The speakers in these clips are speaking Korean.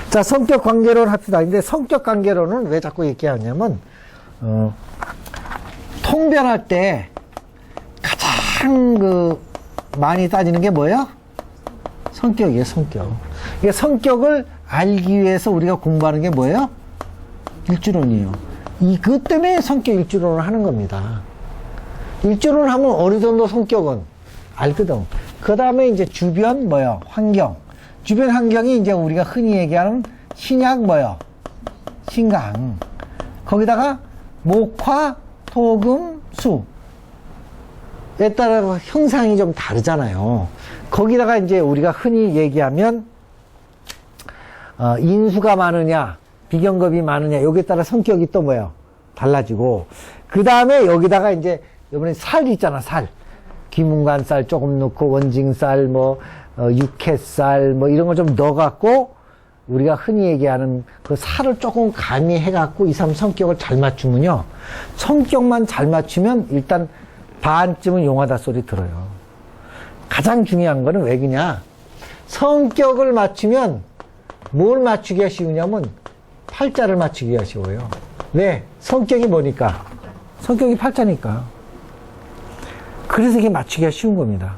자, 성격 관계론 합시다. 근데 성격 관계론은 왜 자꾸 얘기하냐면, 통변할 때 가장 많이 따지는 게 뭐예요? 성격이에요, 성격. 이게 성격을 알기 위해서 우리가 공부하는 게 뭐예요? 일주론이에요. 그것 때문에 성격 일주론을 하는 겁니다. 일주론을 하면 어느 정도 성격은 알거든. 그 다음에 이제 주변 뭐요? 환경. 주변 환경이 이제 우리가 흔히 얘기하는 신약 뭐요? 신강. 거기다가 목화, 토금, 수에 따라 형상이 좀 다르잖아요. 거기다가 이제 우리가 흔히 얘기하면 인수가 많으냐, 비경겁이 많으냐, 여기에 따라 성격이 또 뭐예요? 달라지고. 그 다음에 여기다가 이제 이번에 살 있잖아, 살. 귀문관살 조금 넣고 원징살, 육회살, 이런 거 좀 넣어갖고 우리가 흔히 얘기하는 그 살을 조금 가미해갖고 이 사람 성격을 잘 맞추면요. 성격만 잘 맞추면 일단 반쯤은 용하다 소리 들어요. 가장 중요한 거는 왜 그냐? 성격을 맞추면 뭘 맞추기가 쉬우냐면 팔자를 맞추기가 쉬워요. 왜? 성격이 뭐니까? 성격이 팔자니까. 그래서 이게 맞추기가 쉬운 겁니다.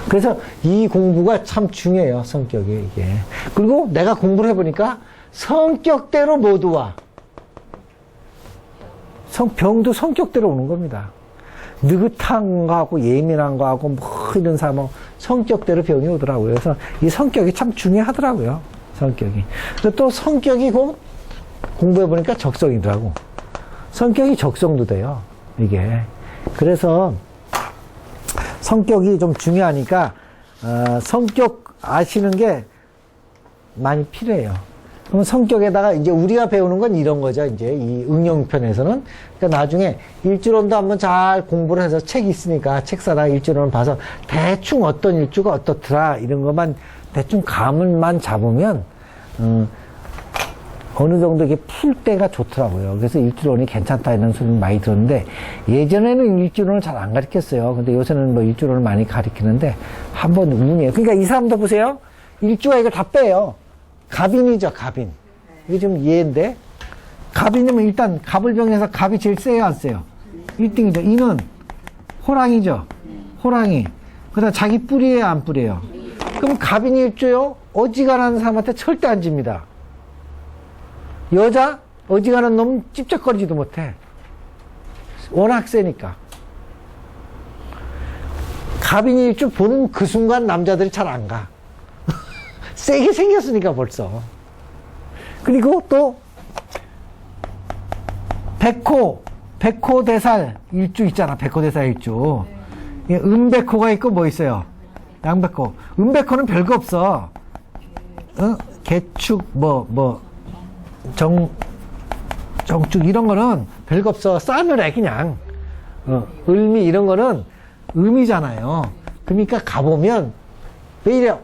그래서 이 공부가 참 중요해요, 성격이, 이게. 그리고 내가 공부를 해보니까 성격대로 모두 와. 병도 성격대로 오는 겁니다. 느긋한 거하고 예민한 거하고 이런 사람은 성격대로 병이 오더라고요. 그래서 이 성격이 참 중요하더라고요, 성격이. 또 성격이 곧 공부해보니까 적성이더라고. 성격이 적성도 돼요, 이게. 그래서 성격이 좀 중요하니까 성격 아시는 게 많이 필요해요. 그럼 성격에다가 이제 우리가 배우는 건 이런 거죠. 이제 이 응용편에서는. 그러니까 나중에 일주론도 한번 잘 공부를 해서 책이 있으니까 책 사다가 일주론을 봐서 대충 어떤 일주가 어떻더라 이런 것만 대충 감을만 잡으면 어느 정도 이게 풀 때가 좋더라고요. 그래서 일주론이 괜찮다 이런 소리는 많이 들었는데 예전에는 일주론을 잘 안 가르쳤어요. 근데 요새는 일주론을 많이 가르치는데 한번 운이에요. 그러니까 이 사람도 보세요. 일주가 이걸 다 빼요. 갑인이죠, 갑인. 이게 좀 이해인데 갑인이면 일단 갑을병에서 갑이 제일 세요, 안 세요? 1등이죠. 이는 호랑이죠. 호랑이. 그 다음 자기 뿔이에요, 안 뿔이에요? 그럼 갑인이 일주요? 어지간한 사람한테 절대 안 집니다. 여자 어지간한 놈은 찝쩍거리지도 못해. 워낙 세니까. 갑인이 일주 보는 그 순간 남자들이 잘 안 가. 세게 생겼으니까 벌써. 그리고 또 백호대살 일주 있잖아. 백호대살 일주. 음백호가 있고 뭐 있어요? 양백호. 음백호는 별거 없어. 개축 정축 이런 거는 별거 없어. 싸늘해 그냥. 을미 이런 거는 음이잖아요. 그러니까 가보면 왜 이래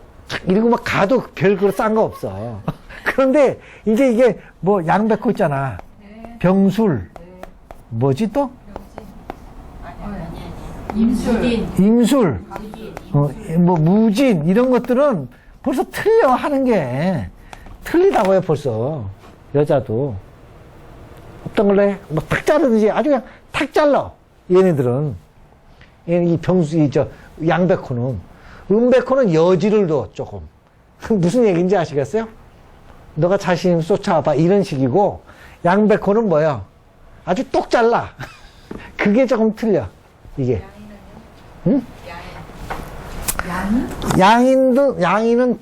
이러고 막 가도 별거 싼 거 없어. 그런데 이제 이게 양백호 있잖아. 병술 뭐지 또? 임술 무진 이런 것들은 벌써 틀려 하는 게 틀리다고요 벌써. 여자도 어떤 걸래 탁 자르든지 아주 그냥 탁 잘라. 얘네들은 이 병수 양백호는 음백호는 여지를 둬 조금. 무슨 얘기인지 아시겠어요? 너가 자신 있으면 쫓아와봐 이런 식이고 양백호는 뭐야? 아주 똑 잘라. 그게 조금 틀려 이게. 응? 양인은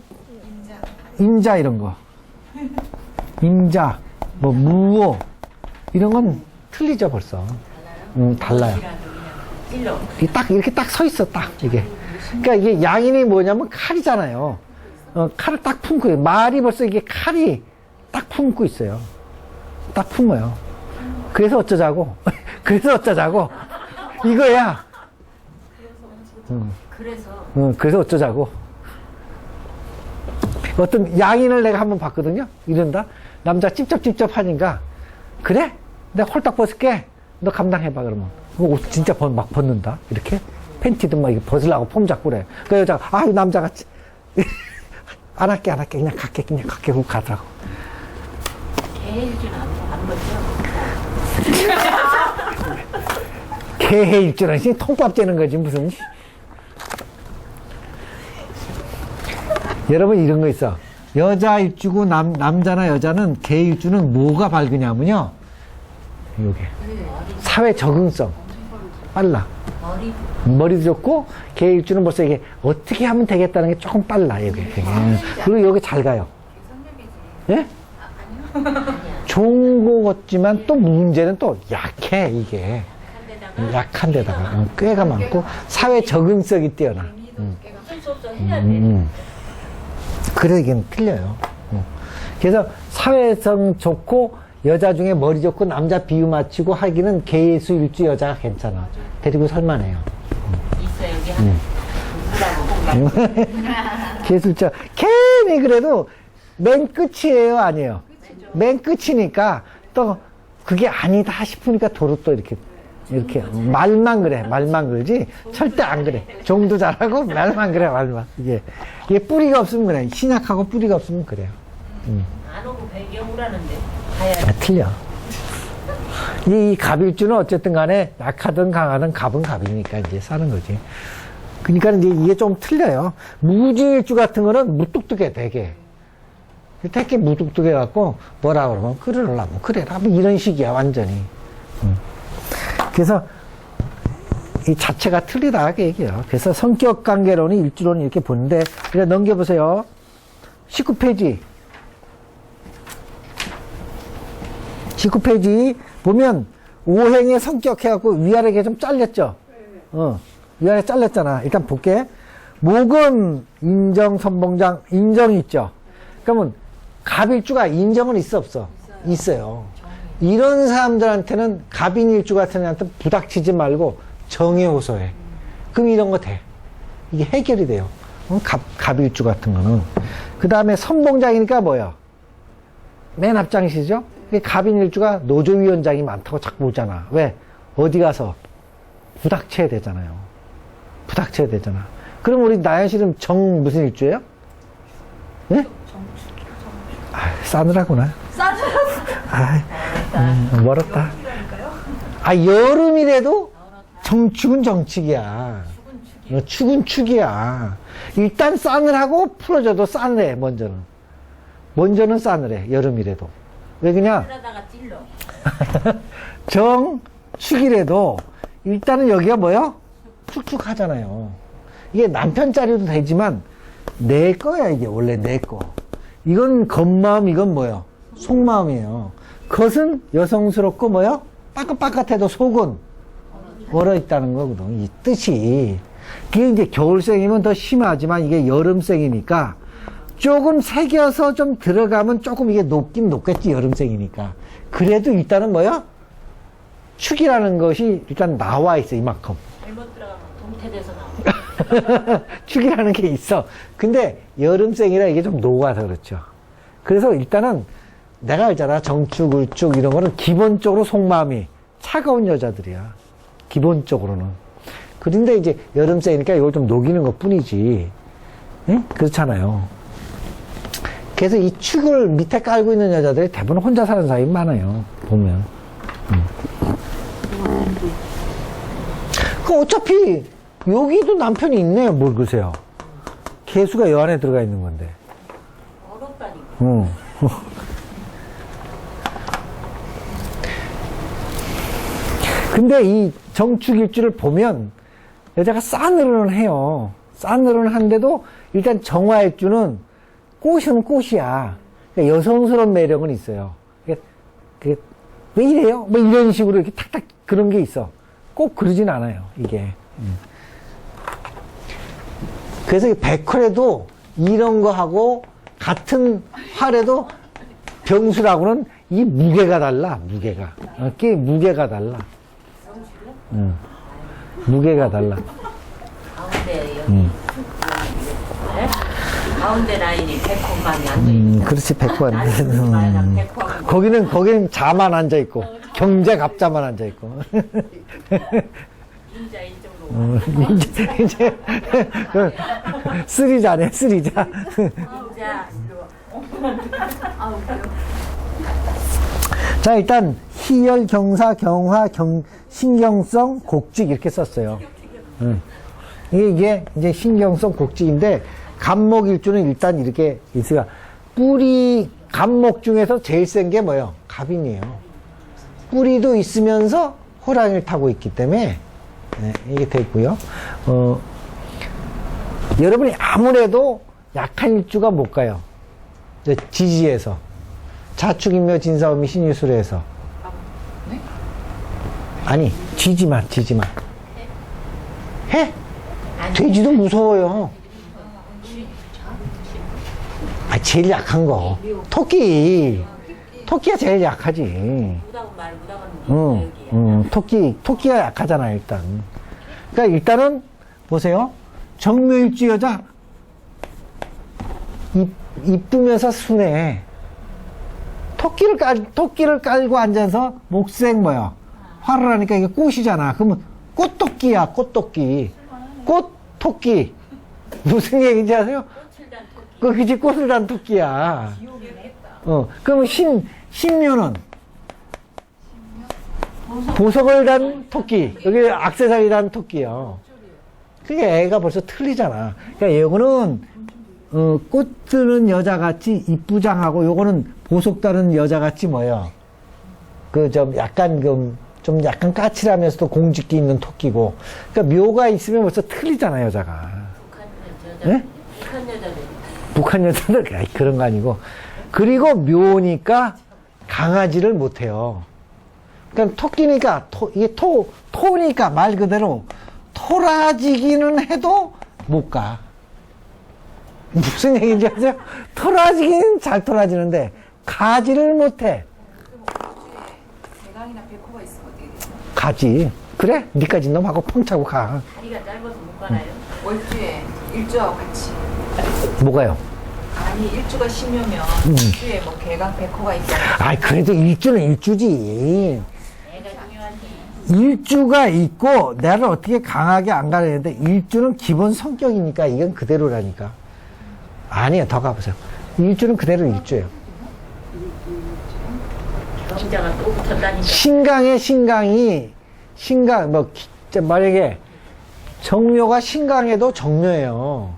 임자 이런 거. 임자, 무호 이런 건 틀리죠 벌써. 달라요. 이렇게 딱 서 있어 딱 이게. 그러니까 이게 양인이 뭐냐면 칼이잖아요. 칼을 딱 품고 있어요. 말이 벌써 이게 칼이 딱 품고 있어요. 딱 품어요. 그래서 어쩌자고. 그래서 어쩌자고. 이거야. 그래서 어쩌자고. 어떤 양인을 내가 한번 봤거든요. 이런다. 남자 찝쩍찝쩍 하니까 그래? 내가 홀딱 벗을게. 너 감당해봐 그러면. 옷 진짜 막 벗는다. 이렇게 팬티도 막 이렇게 벗으려고 폼 잡고 그래. 그 여자가 아유 남자가 안 할게, 그냥 갈게, 그러고 가더라고. 개일주는 안 먹죠? 개해 일주는 통밥 째는 거지, 무슨. 여러분, 이런 거 있어. 여자 일주고 남자나 여자는 개 일주는 뭐가 밝으냐면요. 요게. 사회 적응성. 빨라. 머리도 좋고, 개 일주는 벌써 이게 어떻게 하면 되겠다는 게 조금 빨라, 이게. 그리고 여기 잘 가요. 예? 좋은 거 같지만 또 문제는 또 약해, 이게. 약한 데다가. 꾀가 많고, 사회 적응성이 뛰어나. 그래, 이게 틀려요. 그래서 사회성 좋고, 여자 중에 머리 좋고, 남자 비유 맞추고 하기는 개수 일주 여자가 괜찮아. 데리고 살만해요. 있어, 여기 한. 개술자. 괜히 그래도 맨 끝이에요, 아니에요? 맨 끝이니까 또 그게 아니다 싶으니까 도로 또 이렇게 말만 그래, 말만 그러지 절대 안 그래. 종도 잘하고 말만 그래, 말만. 이게 뿌리가 없으면 그래. 신약하고 뿌리가 없으면 그래요. 안 오고 배경우라는데 가야 틀려. 이 갑일주는 어쨌든 간에 약하든 강하든 갑은 갑이니까 이제 사는 거지. 그러니까 이제 이게 좀 틀려요. 무진일주 같은 거는 무뚝뚝해, 되게. 되게 무뚝뚝해 갖고 뭐라 그러면 그러려면 그래라 뭐 이런 식이야, 완전히. 그래서 이 자체가 틀리다, 그 얘기예요. 그래서 성격 관계론이 일주론이 이렇게 보는데, 그래 넘겨보세요. 19페이지. 19페이지 보면 오행의 성격 해갖고 위아래가 좀 잘렸죠? 위아래 잘렸잖아. 일단 볼게. 목은 인정, 선봉장, 인정이 있죠? 그러면 갑일주가 인정은 있어, 없어? 있어요. 이런 사람들한테는 갑인일주 같은 애한테 부닥치지 말고 정에 호소해. 그럼 이런 거 돼. 이게 해결이 돼요. 갑일주 같은 거는. 그 다음에 선봉장이니까 뭐야? 맨 앞장이시죠? 갑인일주가 노조위원장이 많다고 자꾸 보잖아. 왜? 어디 가서 부닥쳐야 되잖아요. 부닥쳐야 되잖아. 그럼 우리 나연 씨는 정 무슨 일주예요? 예? 싸늘하구나. 멀었다. 여름이라도 정축은 정축이야. 축은 축이야. 일단 싸늘하고 풀어줘도 싸늘해, 먼저는 싸늘해, 여름이라도. 왜 그냥? 정축이라도 일단은 여기가 뭐야? 축축하잖아요. 이게 남편 자리도 되지만 내 거야, 이게 원래 내 거. 이건 겉마음, 이건 뭐야? 속마음이에요. 겉은 여성스럽고 뭐야? 빠긋빠긋해도 속은 얼어있다는 거거든, 이 뜻이. 그게 이제 겨울생이면 더 심하지만 이게 여름생이니까 조금 새겨서 좀 들어가면 조금 이게 높긴 높겠지, 여름생이니까. 그래도 일단은 뭐야? 축이라는 것이 일단 나와 있어, 이만큼. 잘못 들어가면 동태돼서 나와. 축이라는 게 있어. 근데 여름생이라 이게 좀 녹아서 그렇죠. 그래서 일단은 내가 알잖아. 정축, 을축 이런 거는 기본적으로 속마음이 차가운 여자들이야. 기본적으로는. 그런데 이제 여름생이니까 이걸 좀 녹이는 것 뿐이지. 응? 그렇잖아요. 그래서 이 축을 밑에 깔고 있는 여자들이 대부분 혼자 사는 사람이 많아요. 보면. 그 어차피 여기도 남편이 있네요. 뭘 그러세요. 개수가 여 안에 들어가 있는 건데. 어렵다니까. 근데 이 정축일주를 보면 여자가 싸늘은 해요. 싸늘은 한데도 일단 정화일주는 꽃은 꽃이야. 그러니까 여성스러운 매력은 있어요. 그게 왜 이래요? 뭐 이런 식으로 이렇게 탁탁 그런 게 있어. 꼭 그러진 않아요, 이게. 그래서 백화래도 이런 거 하고 같은 화래도 병수라고는 이 무게가 달라, 무게가. 무게가 달라. 무게가 달라. 가운데 여기. 네? 가운데 라인이 백호만이 앉아있어. 그렇지, 백호만. 거기는 자만 앉아있고, 경제갑자만 앉아있고. 인자 이쪽으로. 이제, 쓰리자네, 쓰리자. 자, 자, 일단 희열, 경사, 경화, 신경성, 곡직 이렇게 썼어요. 이게 이제 신경성 곡직인데 갑목일주는 일단 이렇게 있어요. 뿌리 갑목 중에서 제일 센 게 뭐예요? 갑인이에요. 뿌리도 있으면서 호랑이를 타고 있기 때문에 네, 이게 됐고요. 여러분이 아무래도 약한 일주가 못 가요. 지지에서 자축인묘 진사오미 신유술에서 네? 아니 지지만 해? 돼지도 무서워요. 아, 제일 약한 거 토끼가 제일 약하지. 무다고 말 무다고는 토끼가 약하잖아 일단. 그러니까 일단은 보세요. 정묘일주 여자 이쁘면서 순해. 토끼를 깔고 앉아서 목색 뭐야 화를 하니까 이게 꽃이잖아. 그러면 꽃토끼야. 꽃토끼 무슨 얘기인지 아세요? 그지 꽃을 단 토끼야. 그러면 신묘는 보석을 단 토끼. 여기 액세서리 단 토끼요. 그게 애가 벌써 틀리잖아. 그러니까 요거는 꽃 드는 여자같이 이쁘장하고 요거는 보석 다는 여자같이 뭐예요? 좀 약간 좀 약간 까칠하면서도 공직기 있는 토끼고. 그러니까 묘가 있으면 벌써 틀리잖아 여자가. 북한 여자들 그런 거 아니고. 그리고 묘니까 강아지를 못해요. 그러니까 토끼니까 이게 토니까 말 그대로 토라지기는 해도 못 가. 무슨 얘기인지 아세요? 토라지기는 잘 토라지는데 가지를 못해. 대강이나 백호가 있으면 어떻게 되죠? 가지. 그래? 니까지 놈하고 펑차고 가. 다리가 짧아서 못 가나요? 월주에 일주하고 같이. 뭐가요? 아니 일주가 신묘면 일주에 뭐 개강 백호가 있잖아요. 아이 그래도 일주는 일주지. 애가 중요하지. 일주가 있고 나를 어떻게 강하게 안 가려는데 일주는 기본 성격이니까 이건 그대로라니까. 아니에요. 더 가보세요. 일주는 그대로 일주예요. 경자가 또 붙었다니까. 신강이 만약에 정묘가 신강해도 정묘예요.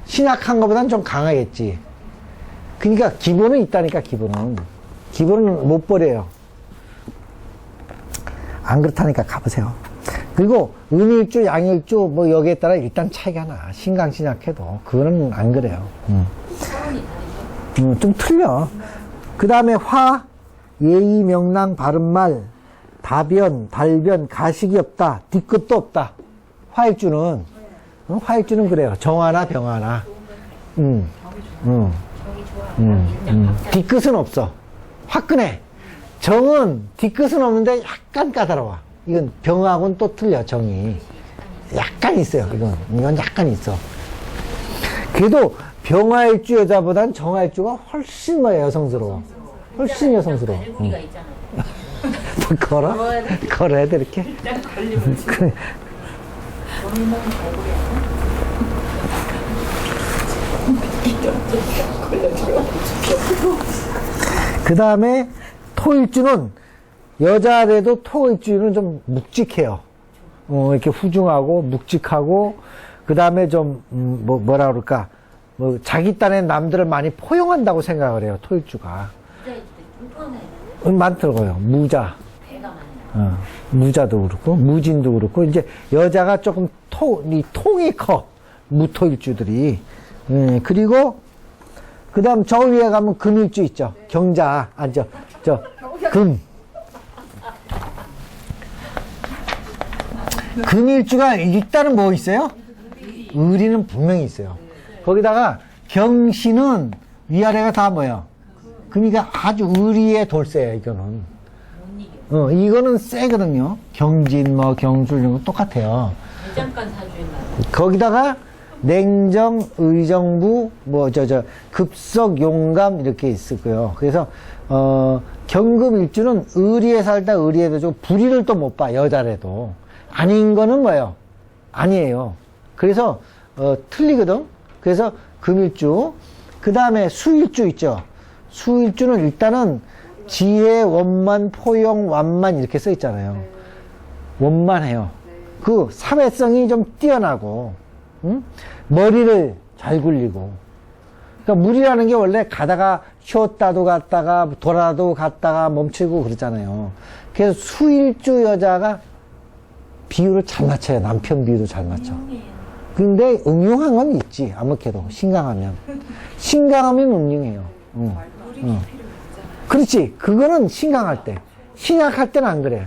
신약한 것보다는 좀 강하겠지. 그러니까 기본은 있다니까. 기본은 못 버려요. 안 그렇다니까 가보세요. 그리고 음일주, 양일주 뭐 여기에 따라 일단 차이가 나. 신강 신약해도 그거는 안 그래요. 좀 틀려. 그 다음에 화, 예의, 명랑, 바른말, 다변, 달변, 가식이 없다, 뒤끝도 없다. 화일주는 그래요. 정하나 병하나. 뒤끝은 없어. 화끈해. 정은 뒤끝은 없는데 약간 까다로워. 이건 병하고는 또 틀려, 정이. 약간 있어요, 이건 약간 있어. 그래도 병화일주 여자보단 정화일주가 훨씬 여성스러워. 훨씬 여성스러워. 우리가 있잖아. 걸어야 돼, 이렇게. 그래. 그 다음에 토일주는 여자라도 토일주는 좀 묵직해요. 이렇게 후중하고 묵직하고 그 다음에 좀 뭐라 그럴까 자기 딴에 남들을 많이 포용한다고 생각을 해요. 토일주가. 많더라고요. 무자. 배가 많이 무자도 그렇고 무진도 그렇고 이제 여자가 조금 통이 커. 무토일주들이. 그리고 그 다음 저 위에 가면 금일주 있죠. 경자. 금. 금일주가 일단은 뭐 있어요? 의리는 분명히 있어요. 거기다가 경신은 위아래가 다 뭐예요? 그러니까 아주 의리의 돌쇠예요, 이거는. 이거는 세거든요. 경진, 경술 이런 거 똑같아요. 대장간 사주인가. 거기다가 냉정, 의정부, 급석, 용감 이렇게 있고요. 그래서 경금일주는 의리에 살다 의리에도 좀 불의를 또 못 봐. 여자래도 아닌 거는 뭐예요? 아니에요. 그래서 틀리거든. 그래서 금일주. 그 다음에 수일주 있죠. 수일주는 일단은 지혜, 원만, 포용, 완만 이렇게 써 있잖아요. 원만해요. 그 사회성이 좀 뛰어나고, 응? 머리를 잘 굴리고. 그러니까 물이라는 게 원래 가다가 쉬었다도 갔다가 돌아도 갔다가 멈추고 그러잖아요. 그래서 수일주 여자가 비율을 잘 맞춰요. 남편 비율도 잘 맞춰. 근데 응용한 건 있지. 아무래도 신강하면. 신강하면 응용해요. 응. 물이 응. 필요 있잖아요. 그렇지. 그거는 신강할 때. 신약할 때는 안 그래.